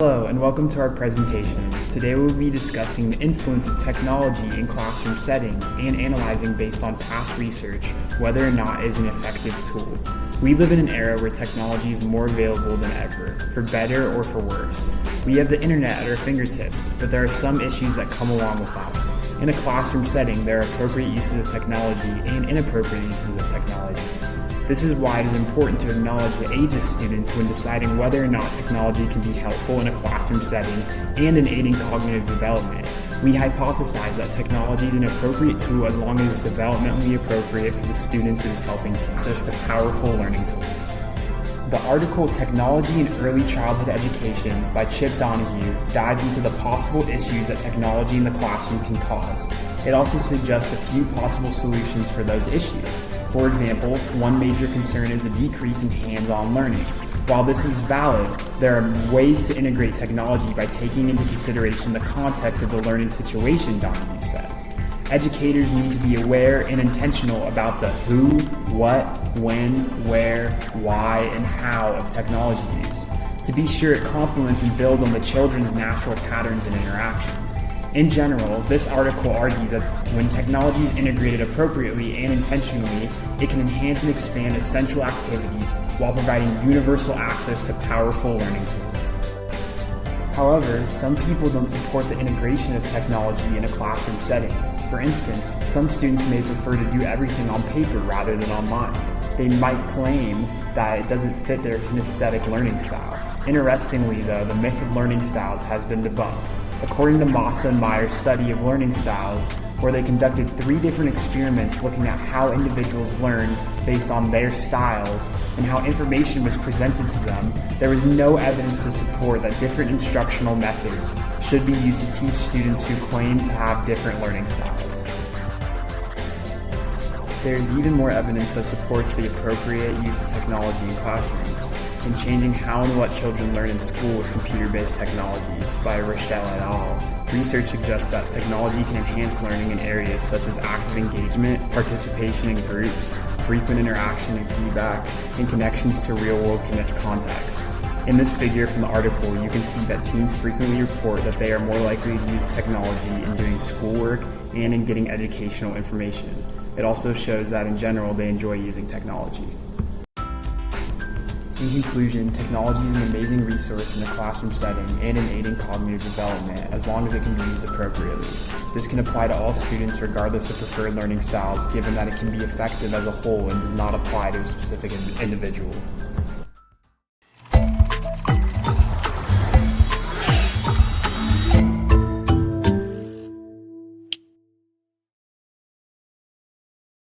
Hello and welcome to our presentation. Today we'll be discussing the influence of technology in classroom settings and analyzing based on past research whether or not it is an effective tool. We live in an era where technology is more available than ever, for better or for worse. We have the internet at our fingertips, but there are some issues that come along with that. In a classroom setting, there are appropriate uses of technology and inappropriate uses of technology. This is why it is important to acknowledge the age of students when deciding whether or not technology can be helpful in a classroom setting and in aiding cognitive development. We hypothesize that technology is an appropriate tool as long as it is developmentally appropriate for the students it is helping teach us to powerful learning tools. The article Technology in Early Childhood Education by Chip Donahue dives into the possible issues that technology in the classroom can cause. It also suggests a few possible solutions for those issues. For example, one major concern is a decrease in hands-on learning. While this is valid, there are ways to integrate technology by taking into consideration the context of the learning situation, Donahue says. Educators need to be aware and intentional about the who, what, when, where, why, and how of technology use. To be sure, it complements and builds on the children's natural patterns and interactions. In general, this article argues that when technology is integrated appropriately and intentionally, it can enhance and expand essential activities while providing universal access to powerful learning tools. However, some people don't support the integration of technology in a classroom setting. For instance, some students may prefer to do everything on paper rather than online. They might claim that it doesn't fit their kinesthetic learning style. Interestingly, though, the myth of learning styles has been debunked. According to Massa and Meyer's study of learning styles, where they conducted 3 different experiments looking at how individuals learn based on their styles and how information was presented to them, there was no evidence to support that different instructional methods should be used to teach students who claim to have different learning styles. There is even more evidence that supports the appropriate use of technology in classrooms. In Changing How and What Children Learn in School with Computer-Based Technologies by Rochelle et al., research suggests that technology can enhance learning in areas such as active engagement, participation in groups, frequent interaction and feedback, and connections to real-world contexts. In this figure from the article, you can see that teens frequently report that they are more likely to use technology in doing schoolwork and in getting educational information. It also shows that in general they enjoy using technology. In conclusion, technology is an amazing resource in a classroom setting and in aiding cognitive development as long as it can be used appropriately. This can apply to all students regardless of preferred learning styles, given that it can be effective as a whole and does not apply to a specific individual.